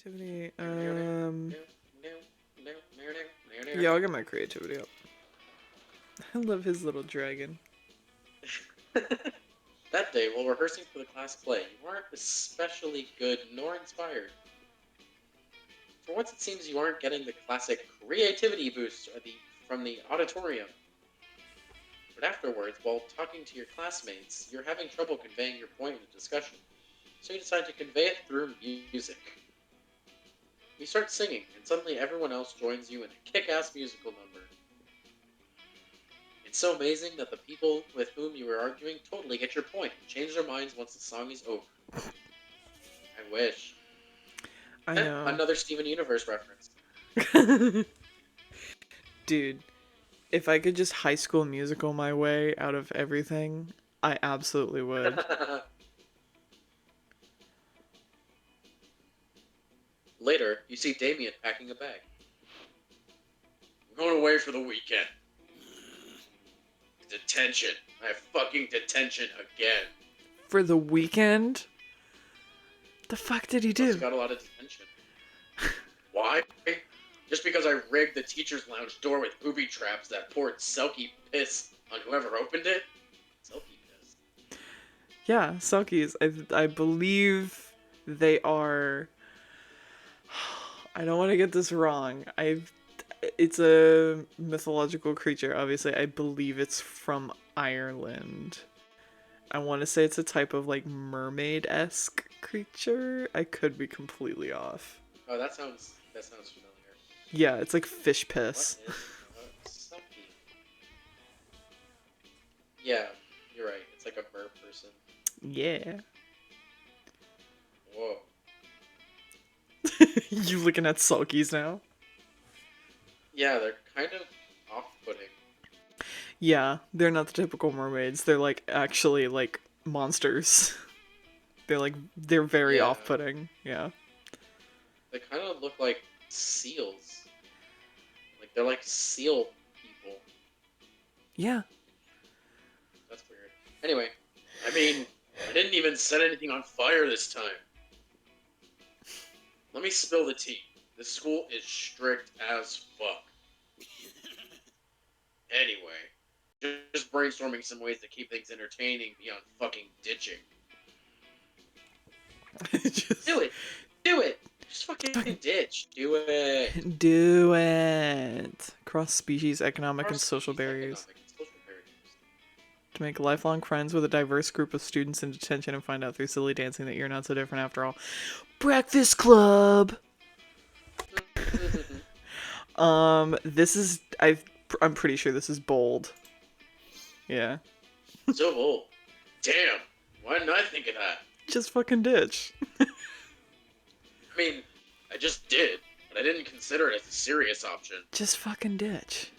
Creativity. Yeah, I'll get my creativity up. I love his little dragon. That day, while rehearsing for the class play, you aren't especially good nor inspired. For once, it seems you aren't getting the classic creativity boost from the auditorium. But afterwards, while talking to your classmates, you're having trouble conveying your point in a discussion, so you decide to convey it through music. You start singing, and suddenly everyone else joins you in a kick-ass musical number. It's so amazing that the people with whom you were arguing totally get your point and change their minds once the song is over. I wish. I know. Another Steven Universe reference. Dude, if I could just High School Musical my way out of everything, I absolutely would. Later, you see Damien packing a bag. I'm going away for the weekend. Detention. I have fucking detention again. For the weekend? The fuck did he do? Must have got a lot of detention. Why? Just because I rigged the teacher's lounge door with booby traps that poured Selkie piss on whoever opened it? Selkie piss. Yeah, Selkies. I believe they are. I don't want to get this wrong. It's a mythological creature, obviously. I believe it's from Ireland. I want to say it's a type of like mermaid-esque creature. I could be completely off. Oh, that sounds familiar. Yeah, it's like fish piss. What is Selkie? Yeah, you're right. It's like a mer person. Yeah. Whoa. You looking at Sulkies now? Yeah, they're kind of off-putting. Yeah, they're not the typical mermaids. They're like actually like monsters. They're very off-putting. Yeah. They kind of look like seals. Like they're like seal people. Yeah. That's weird. Anyway, I mean, I didn't even set anything on fire this time. Let me spill the tea. This school is strict as fuck. Anyway, just brainstorming some ways to keep things entertaining beyond fucking ditching. Do it! Do it! Just fucking ditch. Do it! Do it. Cross species economic and social barriers. To make lifelong friends with a diverse group of students in detention and find out through silly dancing that you're not so different after all. Breakfast Club! This is... I'm pretty sure this is bold. Yeah. So bold. Damn! Why didn't I think of that? Just fucking ditch. I mean, I just did, but I didn't consider it as a serious option. Just fucking ditch.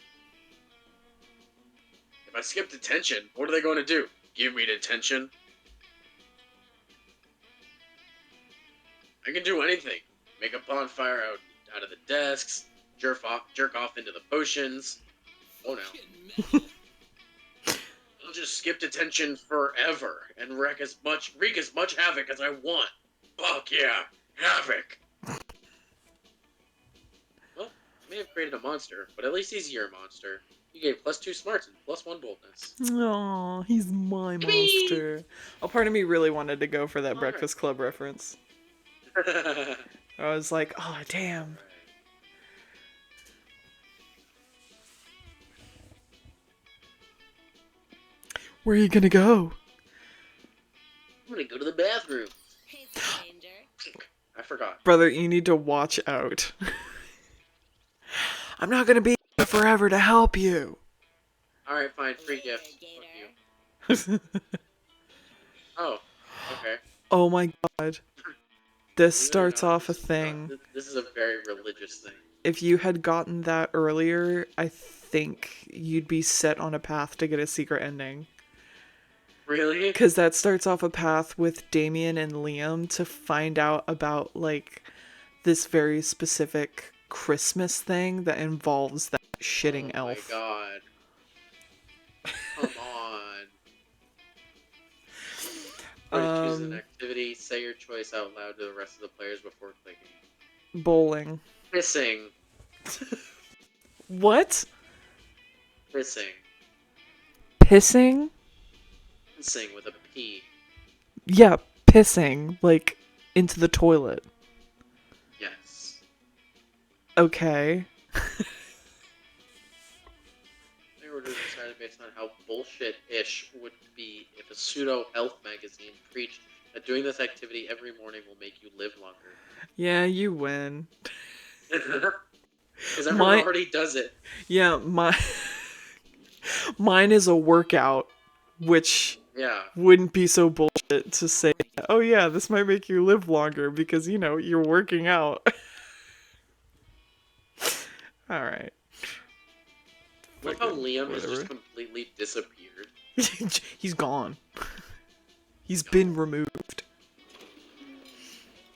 If I skip detention, what are they going to do? Give me detention? I can do anything. Make a bonfire out of the desks, jerk off into the potions. Oh no. I'll just skip detention forever and wreak as much havoc as I want. Fuck yeah, havoc! Well, I may have created a monster, but at least he's your monster. You gave +2 smarts and +1 boldness. Aw, he's my monster. Oh, part of me really wanted to go for that Breakfast Club reference. I was like, oh, damn. Where are you gonna go? I'm gonna go to the bathroom. I forgot. Brother, you need to watch out. I'm not gonna be here forever to help you. Alright, fine. Free gift. Fuck you. Oh, okay. Oh my god. This starts off a thing. This is a very religious thing. If you had gotten that earlier, I think you'd be set on a path to get a secret ending. Really? Because that starts off a path with Damien and Liam to find out about, like, this very specific Christmas thing that involves that shitting elf. Oh my god. Come on. Choose an activity, say your choice out loud to the rest of the players before clicking. Bowling. Pissing. What? Pissing. Pissing? Pissing with a P. Yeah, pissing. Like, into the toilet. Yes. Okay. They were decided based on how bullshit-ish would be if a pseudo-health magazine preached that doing this activity every morning will make you live longer. Yeah, you win. Because everyone My already does it. yeah, mine is a workout, which Yeah. wouldn't be so bullshit to say, "Oh yeah, this might make you live longer because you're working out." All right. Love how Fucking Liam has just whatever. completely disappeared. He's gone. He's been removed.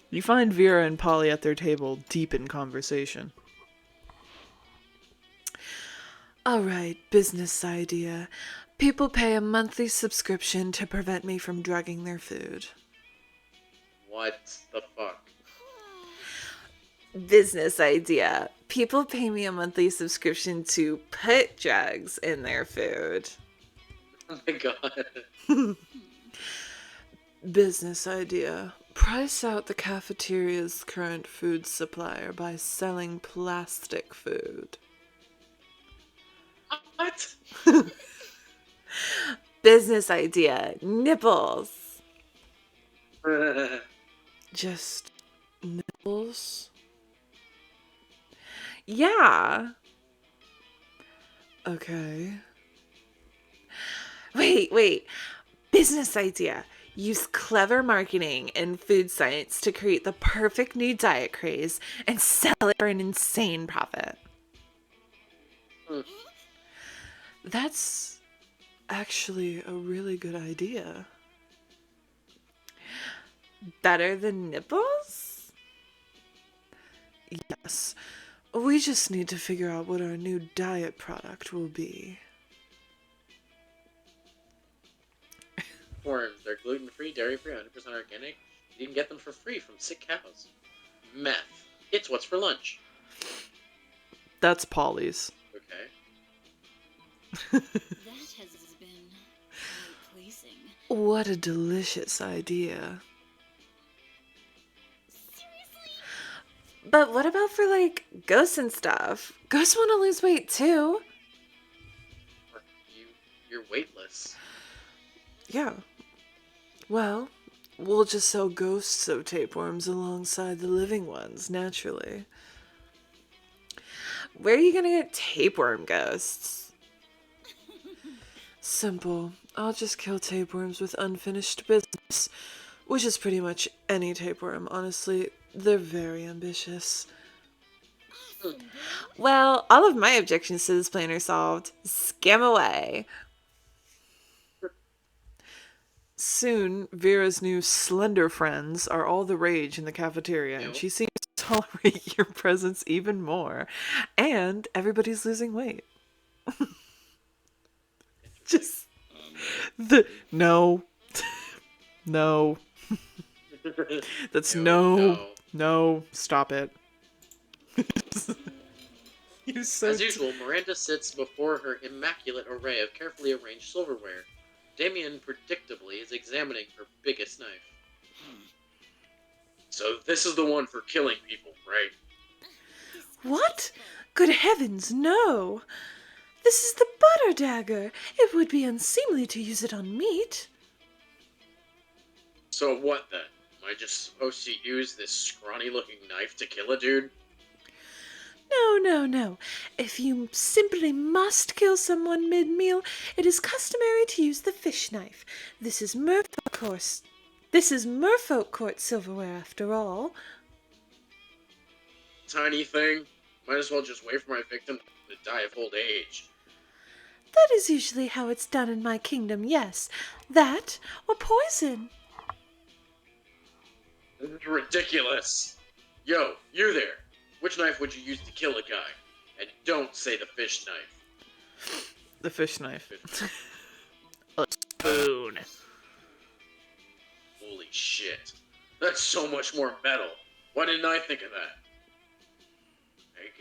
You find Vera and Polly at their table, deep in conversation. Alright, business idea. People pay a monthly subscription to prevent me from drugging their food. What the fuck? Business idea. People pay me a monthly subscription to put drugs in their food. Oh my god. Business idea. Price out the cafeteria's current food supplier by selling plastic food. What? Business idea. Nipples. Just nipples? Yeah. Okay. Wait. Business idea. Use clever marketing and food science to create the perfect new diet craze and sell it for an insane profit. That's actually a really good idea. Better than nipples? Yes. We just need to figure out what our new diet product will be. Worms. They're gluten-free, dairy-free, 100% organic. You can get them for free from sick cows. Meth. It's what's for lunch. That's Polly's. Okay. That has been quite pleasing. What a delicious idea. Seriously? But what about for like ghosts and stuff? Ghosts want to lose weight too. You're weightless. Yeah. Well, we'll just sell ghosts of tapeworms alongside the living ones, naturally. Where are you gonna get tapeworm ghosts? Simple. I'll just kill tapeworms with unfinished business, which is pretty much any tapeworm, honestly. They're very ambitious. Well, all of my objections to this plan are solved. Scam away. Soon, Vera's new slender friends are all the rage in the cafeteria, and Ew. she seems to tolerate your presence even more. And everybody's losing weight. Just the no, no. That's no. Stop it. You're so. As usual, Miranda sits before her immaculate array of carefully arranged silverware. Damien, predictably, is examining her biggest knife. So this is the one for killing people, right? What? Good heavens, no! This is the butter dagger. It would be unseemly to use it on meat. So what then? Am I just supposed to use this scrawny-looking knife to kill a dude? No. If you simply must kill someone mid-meal, it is customary to use the fish knife. This is merfolk court silverware, after all. Tiny thing? Might as well just wait for my victim to die of old age. That is usually how it's done in my kingdom, yes. That, or poison. This is ridiculous. Yo, you there. Which knife would you use to kill a guy? And don't say the fish knife. The fish knife. A spoon. Holy shit. That's so much more metal. Why didn't I think of that?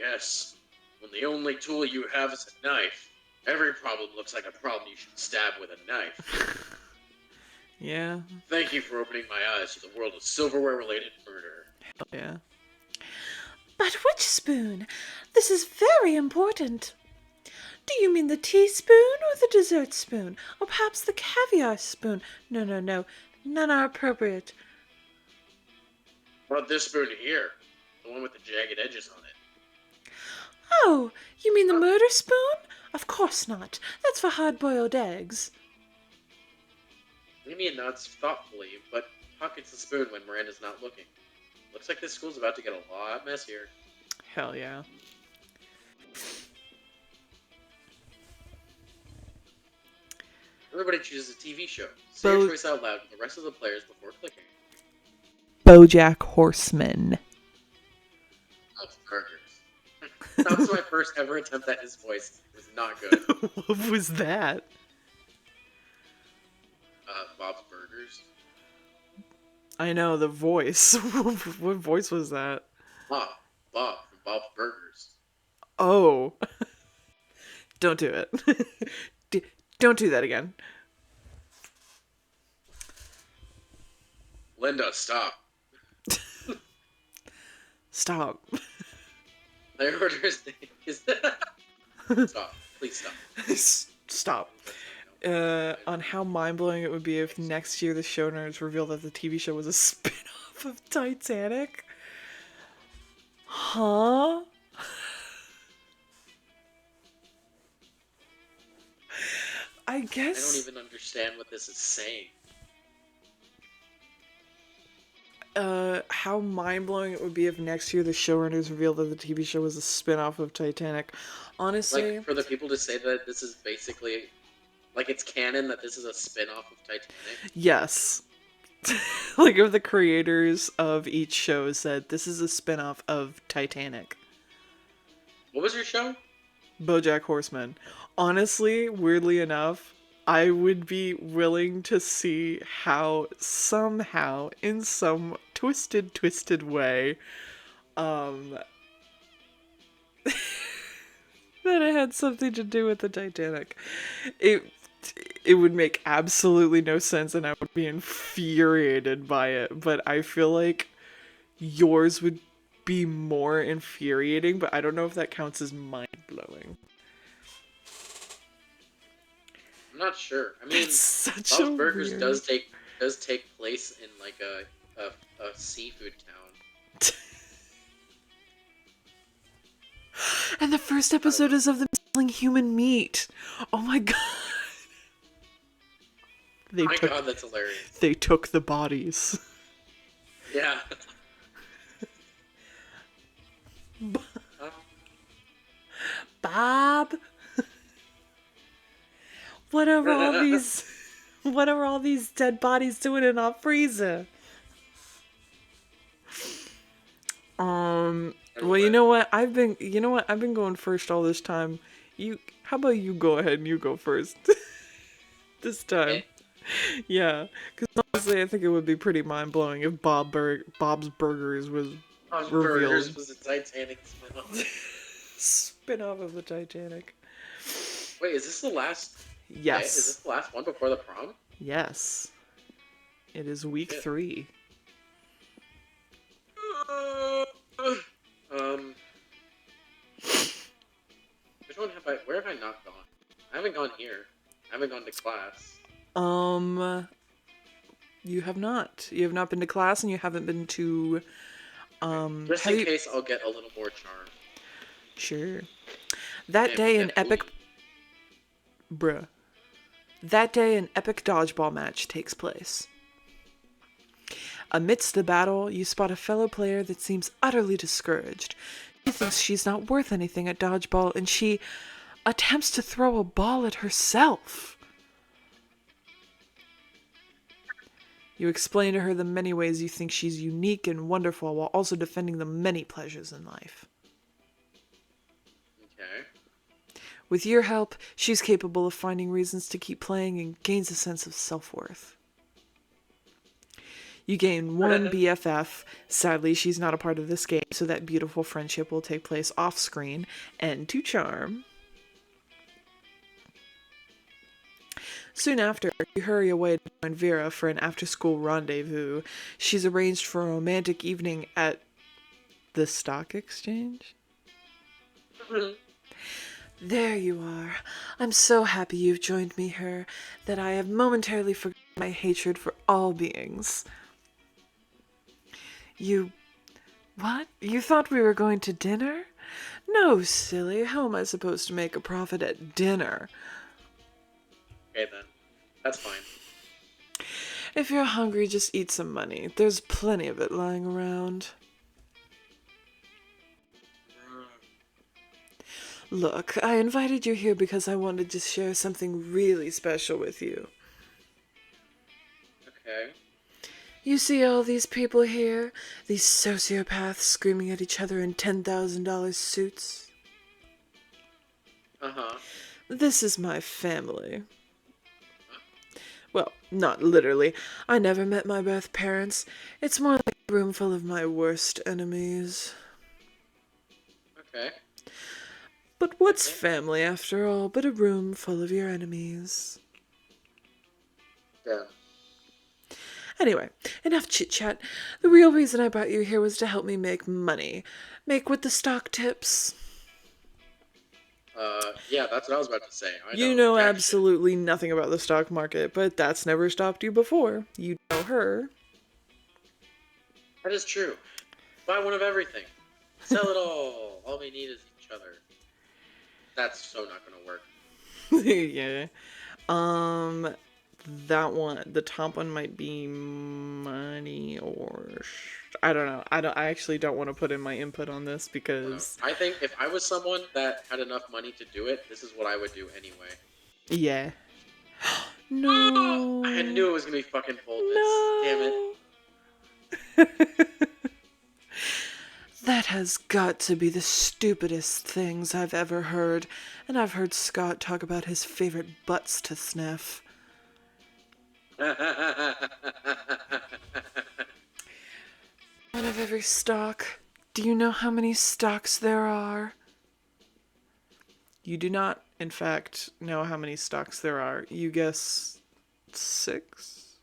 guess. When the only tool you have is a knife, every problem looks like a problem you should stab with a knife. Yeah. Thank you for opening my eyes to the world of silverware-related murder. Hell yeah. But which spoon? This is very important. Do you mean the teaspoon or the dessert spoon? Or perhaps the caviar spoon? No, no, no. None are appropriate. What about this spoon here? The one with the jagged edges on it. Oh, you mean the murder spoon? Of course not. That's for hard-boiled eggs. Amy nods thoughtfully, but pockets the spoon when Miranda's not looking. Looks like this school's about to get a lot messier. Hell yeah. Everybody chooses a TV show. Say your choice out loud to the rest of the players before clicking. BoJack Horseman. Bob's Burgers. That was my first ever attempt at his voice. It was not good. What was that? Bob's Burgers. I know, the voice. What voice was that? Bob from Bob's Burgers. Oh. Don't do it. Don't do that again. Linda, stop. Stop. My order's name is... Stop. Please stop. Stop. On how mind-blowing it would be if next year the showrunners revealed that the TV show was a spin-off of Titanic. Huh? I guess... I don't even understand what this is saying. How mind-blowing it would be if next year the showrunners revealed that the TV show was a spin-off of Titanic. Honestly... Like, for the people to say that this is basically... Like, it's canon that this is a spin-off of Titanic? Yes. Like, if the creators of each show said, this is a spin-off of Titanic. What was your show? BoJack Horseman. Honestly, weirdly enough, I would be willing to see how somehow, in some twisted way, that it had something to do with the Titanic. It would make absolutely no sense and I would be infuriated by it, but I feel like yours would be more infuriating, but I don't know if that counts as mind-blowing. I'm not sure. I mean, It's such Bob's a Burgers weird... does take place in like a seafood town. And the first episode is of them selling human meat. Oh my god. Oh my god, that's hilarious. They took the bodies. Yeah. Bob? What are all these dead bodies doing in our freezer? Well, you know what? I've been going first all this time. How about you go ahead and you go first? This time. Okay. Yeah, because honestly, I think it would be pretty mind-blowing if Bob's Burgers was Bob's revealed. Burgers was a Titanic spin-off. Spin-off of the Titanic. Wait, is this the last? Yes. Okay, is this the last one before the prom? Yes. It is week 3. Which one have I? Where have I not gone? I haven't gone here. I haven't gone to class. You have not. You have not been to class, and you haven't been to. Just in case, I'll get a little more charm. Sure. That Yeah, day, but an that epic. Bruh. That day, an epic dodgeball match takes place. Amidst the battle, you spot a fellow player that seems utterly discouraged. She thinks she's not worth anything at dodgeball, and she attempts to throw a ball at herself. You explain to her the many ways you think she's unique and wonderful while also defending the many pleasures in life. Okay. With your help, she's capable of finding reasons to keep playing and gains a sense of self-worth. You gain one BFF. Sadly, she's not a part of this game, so that beautiful friendship will take place off screen. And 2 charm. Soon after, you hurry away to join Vera for an after-school rendezvous. She's arranged for a romantic evening at the stock exchange. There you are. I'm so happy you've joined me here that I have momentarily forgotten my hatred for all beings. You... What? You thought we were going to dinner? No, silly. How am I supposed to make a profit at dinner? Okay then. That's fine. If you're hungry, just eat some money. There's plenty of it lying around. Look, I invited you here because I wanted to share something really special with you. Okay. You see all these people here? These sociopaths screaming at each other in $10,000 suits? Uh-huh. This is my family. Well, not literally. I never met my birth parents. It's more like a room full of my worst enemies. Okay. But what's family, after all, but a room full of your enemies? Yeah. Anyway, enough chit-chat. The real reason I brought you here was to help me make money. Make with the stock tips. Yeah, that's what I was about to say. You know jack shit. absolutely nothing about the stock market, but that's never stopped you before. You know her. That is true. Buy one of everything. Sell it all. All we need is each other. That's so not gonna work. Yeah. That one, the top one might be money or I don't know. I actually don't want to put in my input on this because I think if I was someone that had enough money to do it, this is what I would do anyway. yeah. No. I knew it was gonna be fucking Voltus. No. Damn it. That has got to be the stupidest things I've ever heard, and I've heard Scott talk about his favorite butts to sniff. One of every stock. Do you know how many stocks there are? You do not, in fact, know how many stocks there are. You guess 6?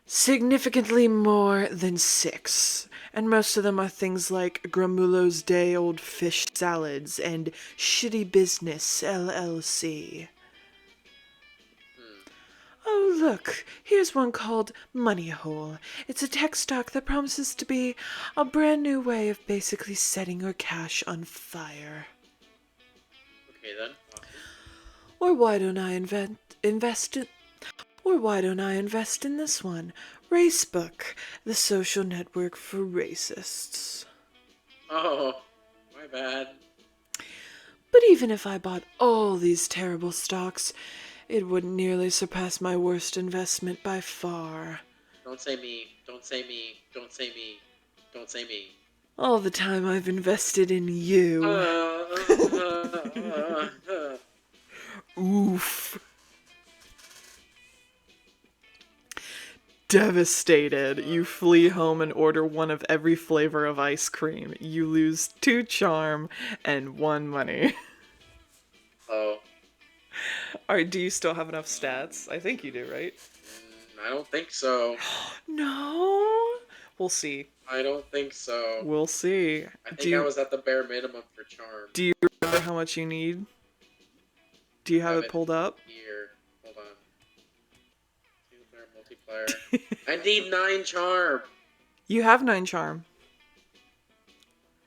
Significantly more than 6. And most of them are things like Gramulo's Day Old Fish Salads and Shitty Business LLC. Oh, look, here's one called Money Hole. It's a tech stock that promises to be a brand new way of basically setting your cash on fire. Okay then. Awesome. Or why don't I invest in this one? Racebook, the social network for racists. Oh, my bad. But even if I bought all these terrible stocks, it wouldn't nearly surpass my worst investment by far. Don't say me. Don't say me. Don't say me. Don't say me. All the time I've invested in you. Oof. Devastated, you flee home and order one of every flavor of ice cream. You lose 2 charm and 1 money. Oh. Alright, do you still have enough stats? I think you do, right? I don't think so. No? We'll see. I don't think so. We'll see. I think I was at the bare minimum for charm. Do you remember how much you need? Do you have it pulled up? Here. Hold on. Single player, multiplayer. I need 9 charm. You have 9 charm.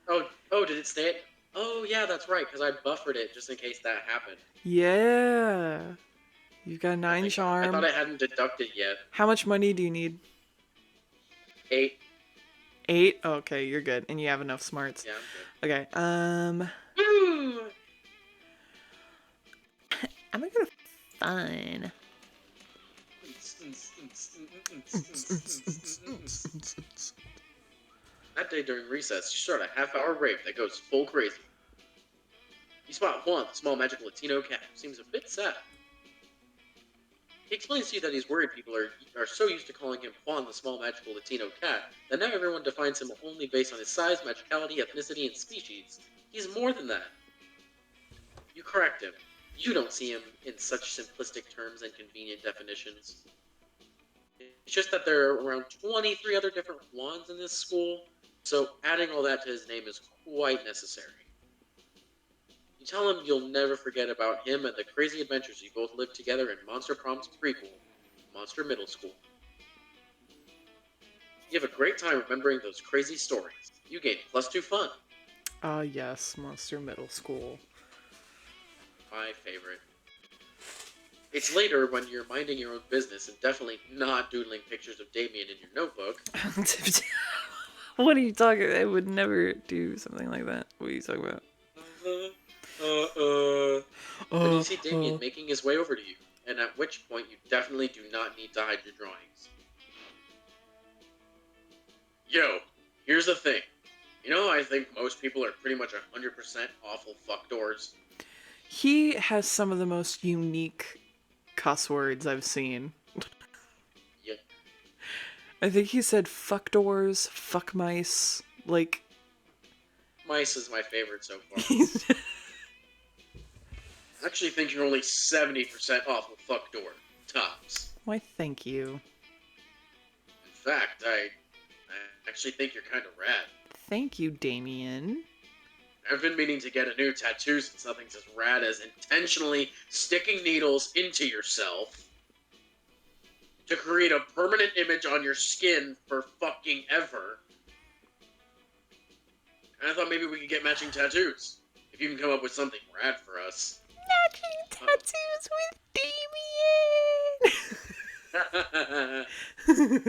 Oh, did it stay? Oh, yeah, that's right, because I buffered it just in case that happened. Yeah. You've got 9 charm. I thought I hadn't deducted yet. How much money do you need? 8. 8? Okay, you're good. And you have enough smarts. Yeah, I'm good. Okay, Woo! I'm gonna fine. That day during recess, you start a half-hour rave that goes full crazy. You spot one small magical Latino cat who seems a bit sad. He explains to you that he's worried people are so used to calling him Juan the small magical Latino cat that now everyone defines him only based on his size, magicality, ethnicity, and species. He's more than that. You correct him. You don't see him in such simplistic terms and convenient definitions. It's just that there are around 23 other different Juans in this school, so adding all that to his name is quite necessary. You tell him you'll never forget about him and the crazy adventures you both lived together in Monster Prom's prequel, Monster Middle School. You have a great time remembering those crazy stories. You gain +2 fun. Yes, Monster Middle School. My favorite. It's later when you're minding your own business and definitely not doodling pictures of Damien in your notebook. What are you talking? I would never do something like that. What are you talking about? Then you see Damien making his way over to you, and at which point you definitely do not need to hide your drawings. Yo, here's the thing. You know, I think most people are pretty much 100% awful fuckdoors. He has some of the most unique cuss words I've seen. Yeah. I think he said fuck doors, fuck mice, like... Mice is my favorite so far. he's- I actually think you're only 70% awful fuckdoor. Tops. Why, thank you. In fact, I actually think you're kind of rad. Thank you, Damien. I've been meaning to get a new tattoo since nothing's as rad as intentionally sticking needles into yourself to create a permanent image on your skin for fucking ever. And I thought maybe we could get matching tattoos. If you can come up with something rad for us. Matching tattoos with Damien!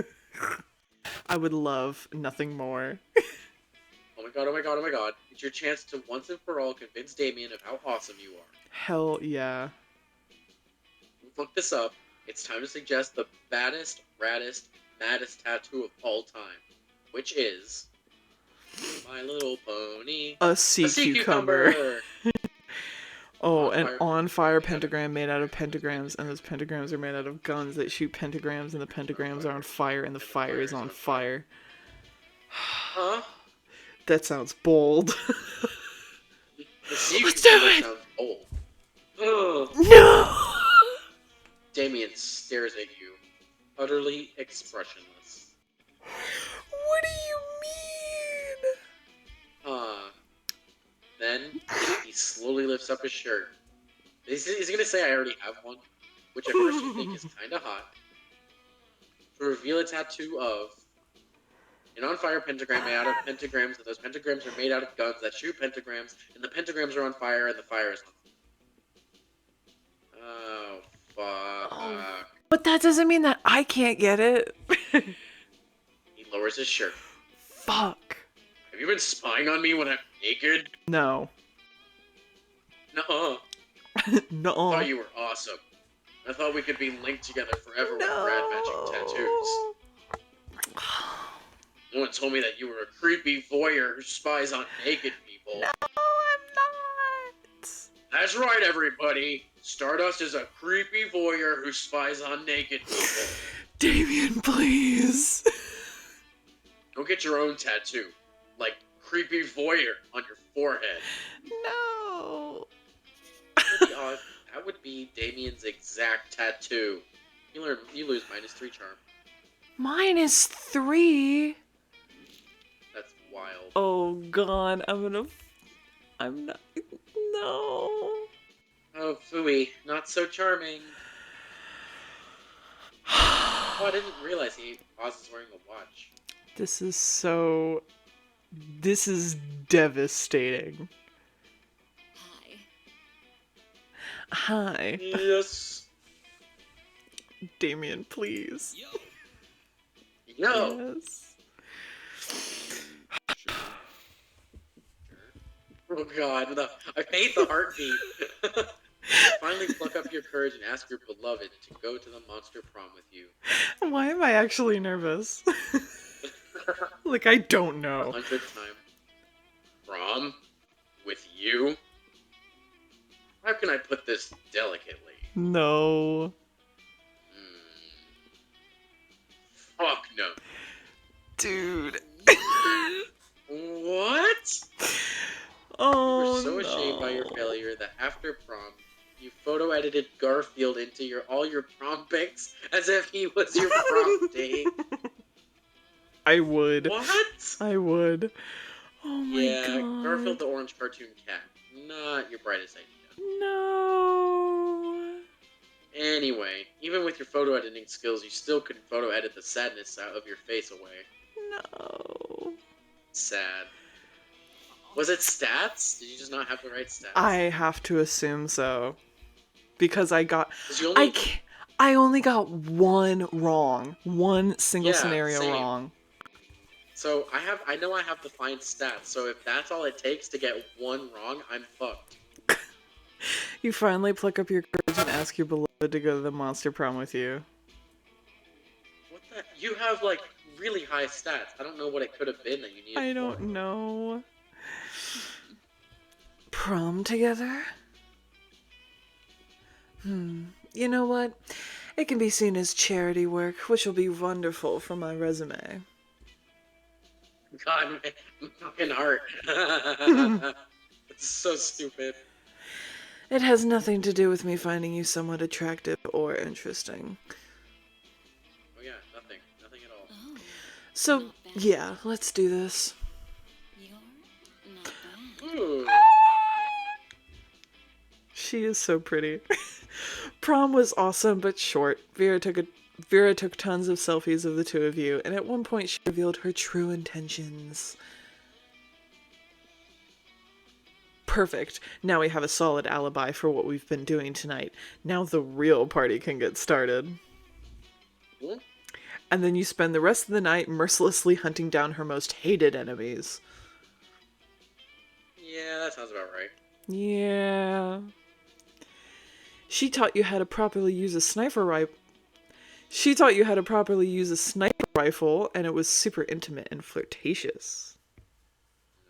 I would love nothing more. Oh my god, oh my god, oh my god. It's your chance to once and for all convince Damien of how awesome you are. Hell yeah. Look this up. It's time to suggest the baddest, raddest, maddest tattoo of all time. Which is... My Little Pony. A sea cucumber. Oh, an On-fire on-fire pentagram. pentagram made out of pentagrams, and those pentagrams are made out of guns that shoot pentagrams, and the pentagrams are on fire, and the fire is on fire. Huh? That sounds bold. The sea Let's do cucumber it! sounds old. Ugh. No! Damien stares at you, utterly expressionless. What do you mean? Then he slowly lifts up his shirt. He's gonna say I already have one, which at first you think is kinda hot. To reveal a tattoo of an on-fire pentagram made out of pentagrams, and those pentagrams are made out of guns that shoot pentagrams, and the pentagrams are on fire, and the fire is on fire. Oh, fuck. Oh. But that doesn't mean that I can't get it. He lowers his shirt. Fuck. Have you been spying on me when I'm naked? No. Nuh-uh. No. I thought you were awesome. I thought we could be linked together forever with rad magic tattoos. No one told me that you were a creepy voyeur who spies on naked people. No, I'm not. That's right, everybody. Stardust is a creepy voyeur who spies on naked people. Damien, please. Go get your own tattoo. Like creepy voyeur on your forehead. No. That would be Damien's exact tattoo. You lose -3 charm. -3? That's wild. Oh god, I'm not. No. Oh, phooey. Not so charming. Oh, I didn't realize he was wearing a watch. This is devastating. Hi. Yes. Damien, please. Yo. Yes. Oh god, I hate the heartbeat. Finally pluck up your courage and ask your beloved to go to the Monster Prom with you. Why am I actually nervous? Like, I don't The know. 100th time. Prom? With you? How can I put this delicately? No. Fuck no. Dude. What? You were Oh so ashamed by your no. failure that after prom, you photo edited Garfield into all your prom pics as if he was your prom date. I would. What? I would. Oh my Yeah, Garfield god. the orange cartoon cat. Not your brightest idea. No. Anyway, even with your photo editing skills, you still couldn't photo edit the sadness out of your face away. No. Sad. Was it stats? Did you just not have the right stats? I have to assume so. Because I got 'Cause you I only can't, I only got one wrong. One single Yeah, scenario same. wrong. So I know I have to find stats. So if that's all it takes to get one wrong, I'm fucked. You finally pluck up your courage and ask your beloved to go to the Monster Prom with you. What the? You have like really high stats. I don't know what it could have been that you needed I more. don't know. Prom together? You know what? It can be seen as charity work, which will be wonderful for my resume. God, my fucking heart. It's so stupid. It has nothing to do with me finding you somewhat attractive or interesting. Oh yeah, nothing at all. Oh, So, not bad. yeah, let's do this. You're not bad. Ooh. She is so pretty. Prom was awesome but short. Vera took tons of selfies of the two of you, and at one point she revealed her true intentions. Perfect. Now we have a solid alibi for what we've been doing tonight. Now the real party can get started. Hmm? And then you spend the rest of the night mercilessly hunting down her most hated enemies. Yeah, that sounds about right. Yeah. She taught you how to properly use a sniper rifle. She taught you how to properly use a sniper rifle, and it was super intimate and flirtatious.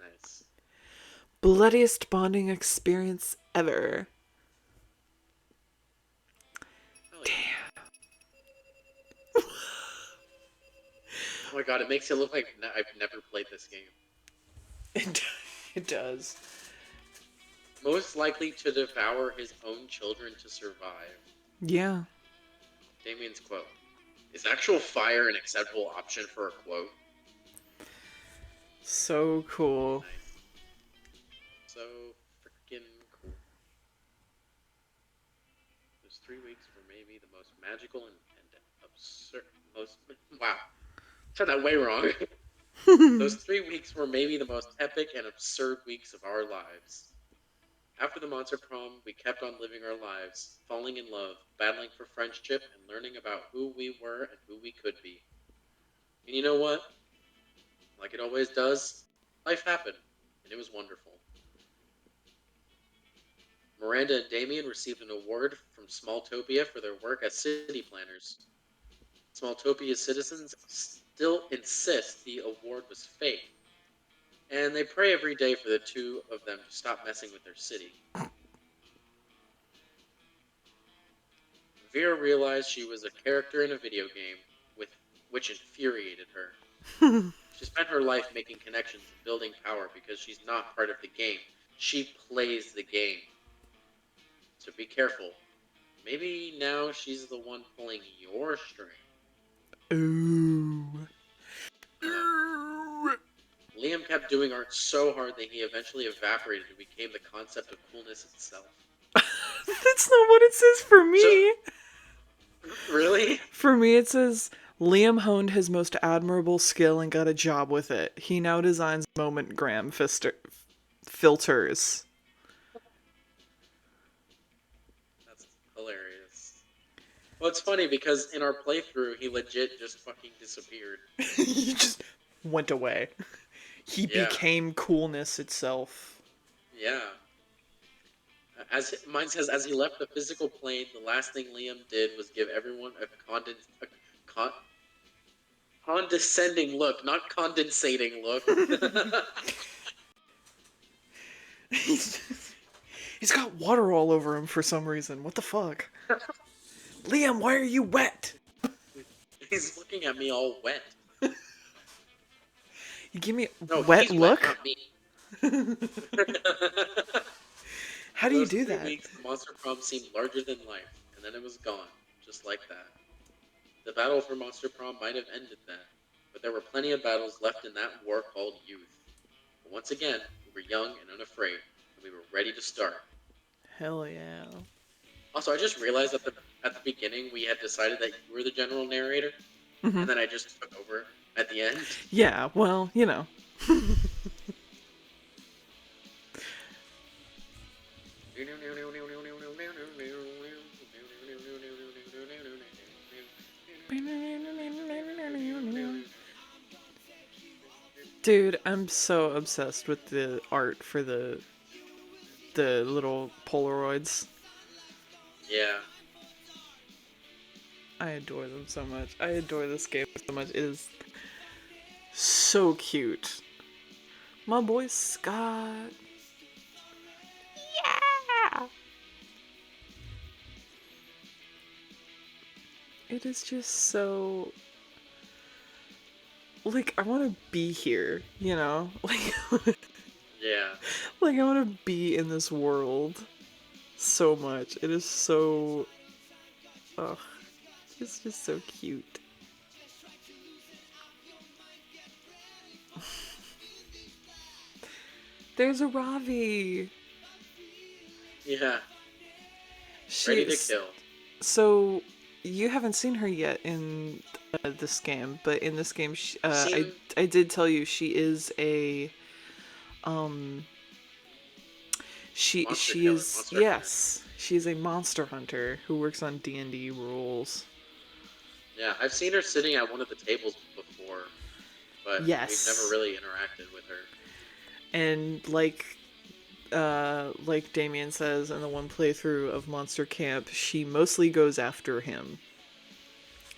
Nice. Bloodiest bonding experience ever. Hell yeah. Oh my god, it makes it look like I've never played this game. It does. Most likely to devour his own children to survive. Yeah. Damien's quote. Is actual fire an acceptable option for a quote? So cool. Nice. So freaking cool. Those 3 weeks were maybe the most magical and absurd. Wow. Said that way wrong. Those 3 weeks were maybe the most epic and absurd weeks of our lives. After the Monster Prom, we kept on living our lives, falling in love, battling for friendship, and learning about who we were and who we could be. And you know what? Like it always does, life happened, and it was wonderful. Miranda and Damien received an award from Smalltopia for their work as city planners. Smalltopia's citizens still insist the award was fake, and they pray every day for the two of them to stop messing with their city. Vera realized she was a character in a video game, which infuriated her. She spent her life making connections and building power because she's not part of the game. She plays the game. So be careful. Maybe now she's the one pulling your string. Ooh. Liam kept doing art so hard that he eventually evaporated and became the concept of coolness itself. That's not what it says for me. Really? For me, it says Liam honed his most admirable skill and got a job with it. He now designs moment-gram filters. That's hilarious. Well, it's funny because in our playthrough, he legit just fucking disappeared. He just went away. He became coolness itself. Yeah. As mine says, as he left the physical plane, the last thing Liam did was give everyone a condescending look, not condensating look. He's got water all over him for some reason. What the fuck? Liam, why are you wet? He's looking at me all wet. You give me No, a wet he's wet, look? not me. How For do you those do 3 that? weeks, the Monster Prom seemed larger than life, and then it was gone, just like that. The battle for Monster Prom might have ended then, but there were plenty of battles left in that war called youth. But once again, we were young and unafraid, and we were ready to start. Hell yeah. Also, I just realized at the beginning we had decided that you were the general narrator, Hmm. and then I just took over at the end. Yeah, well, you know. Dude, I'm so obsessed with the art for the little Polaroids. Yeah. I adore them so much. I adore this game so much. It is so cute. My boy Scott. Yeah! It is just so like I want to be here, you know? Yeah. Like I want to be in this world so much. It is so ugh, it's just so cute. There's a Ravi. Yeah. Ready to She's kill. so you haven't seen her yet in this game, but in this game, I've seen I did tell you she is a um Monster she Killer, is Monster Hunter. yes she is a monster hunter who works on D&D rules. Yeah, I've seen her sitting at one of the tables before, but we've never Yes, really interacted with her. and like Damien says in the one playthrough of Monster Camp, she mostly goes after him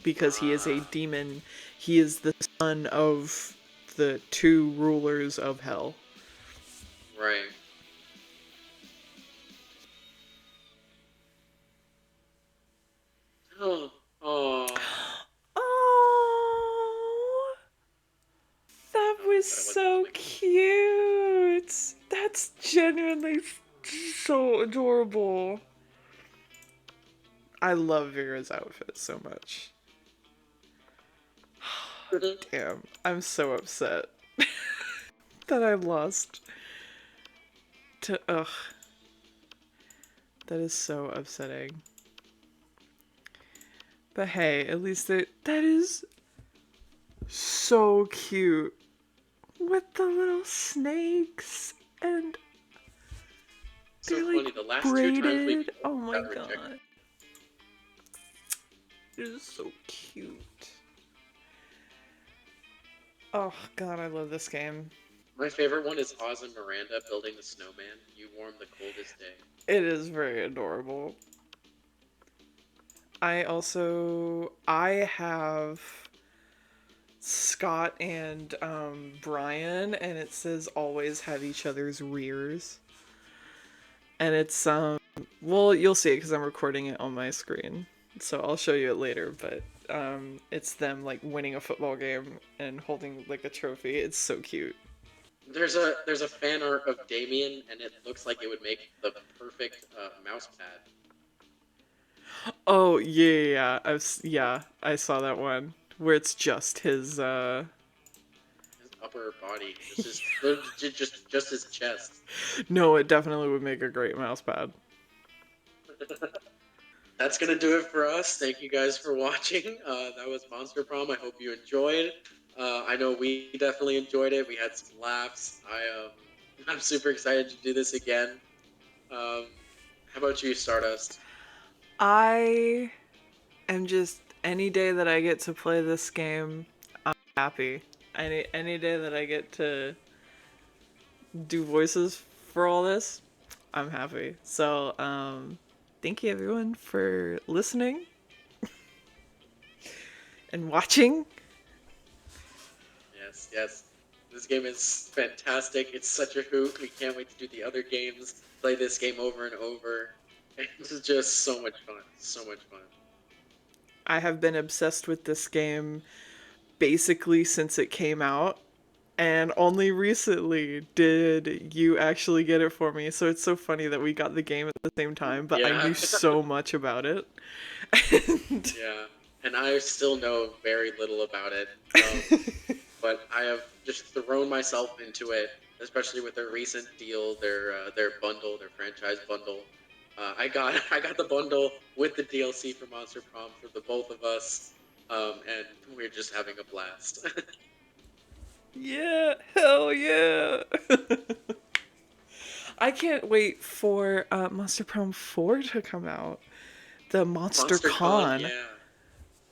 because he is a Ah, demon. He is the son of the two rulers of hell. right. Oh, oh. Oh, that was But I wasn't so clicking. cute. That's genuinely so adorable. I love Vera's outfit so much. Damn, I'm so upset that I lost to. Ugh, that is so upsetting. But hey, at least that is so cute with the little snakes and So they're funny. like The last 2 times we braided. played, Oh we my got rejected. god, it is so cute. Oh god, I love this game. My favorite one is Oz and Miranda building the snowman. You warm the coldest day. It is very adorable. I have Scott and Brian, and it says always have each other's rears. And it's well, you'll see it because I'm recording it on my screen, so I'll show you it later. But it's them like winning a football game and holding like a trophy. It's so cute. There's a fan art of Damien, and it looks like it would make the perfect mouse pad. Oh yeah, yeah, I saw that one where it's just his His upper body, just his chest. No, it definitely would make a great mouse pad. That's gonna do it for us. Thank you guys for watching. That was Monster Prom. I hope you enjoyed. I know we definitely enjoyed it. We had some laughs. I'm super excited to do this again. Um, how about you, Stardust? I am just any day that I get to play this game, I'm happy. Any day that I get to do voices for all this, I'm happy. So, thank you everyone for listening and watching. Yes, yes. This game is fantastic. It's such a hoot. We can't wait to do the other games. Play this game over and over. It's just so much fun. So much fun. I have been obsessed with this game basically since it came out. And only recently did you actually get it for me. So it's so funny that we got the game at the same time, but I Yeah, knew so much about it. And yeah. And I still know very little about it. But I have just thrown myself into it, especially with their recent deal, their bundle, their franchise bundle. I got I got the bundle with the DLC for Monster Prom for the both of us, and we're just having a blast. yeah, hell yeah. I can't wait for Monster Prom 4 to come out. The Monster Monster Con, Con. yeah,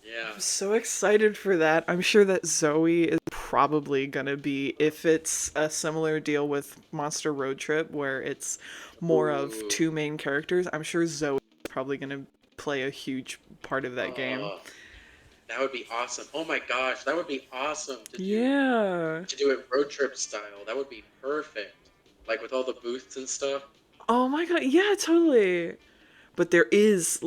yeah. I'm so excited for that. I'm sure that Zoe is probably gonna be, if it's a similar deal with Monster Road Trip where it's more of Ooh, two main characters, I'm sure Zoe is probably gonna play a huge part of that game. oh, that would be awesome. Oh my gosh, that would be awesome Yeah. to do it road trip style. That would be perfect, like with all the booths and stuff. Oh my god, yeah, totally. But there is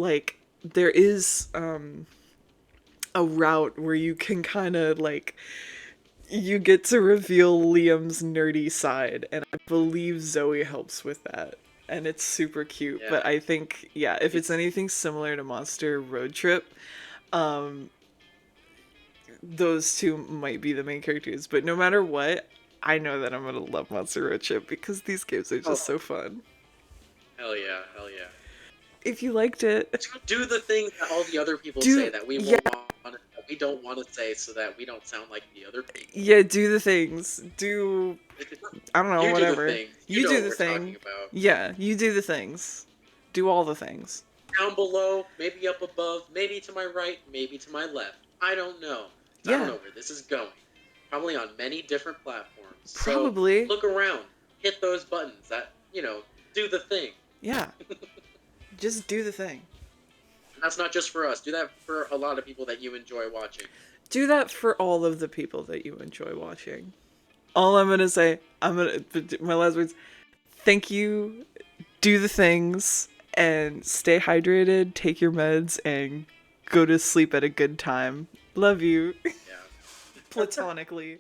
a route where you can kind of like you get to reveal Liam's nerdy side, and I believe Zoe helps with that. And it's super cute. Yeah, But I think, yeah, if it's it's anything similar to Monster Road Trip, um, those two might be the main characters. But no matter what, I know that I'm gonna love Monster Road Trip because these games are just oh so fun. hell yeah, hell yeah. If you liked it, Do the things that all the other people say do that we yeah, won't want, that we don't want to say, so that we don't sound like the other people. yeah, do the things. Do I don't know, You do the whatever. things. You You know do what the we're talking thing. about. Yeah, you do the things. Do all the things. Down below, maybe up above, maybe to my right, maybe to my left. I don't know. 'Cause I don't Yeah, know where this is going. Probably on many different platforms. So probably. look around, hit those buttons. That do the thing. Yeah, just do the thing. And that's not just for us. Do that for a lot of people that you enjoy watching. Do that for all of the people that you enjoy watching. All I'm gonna say, my last words, thank you, do the things, and stay hydrated, take your meds, and go to sleep at a good time. Love you. Yeah. Platonically.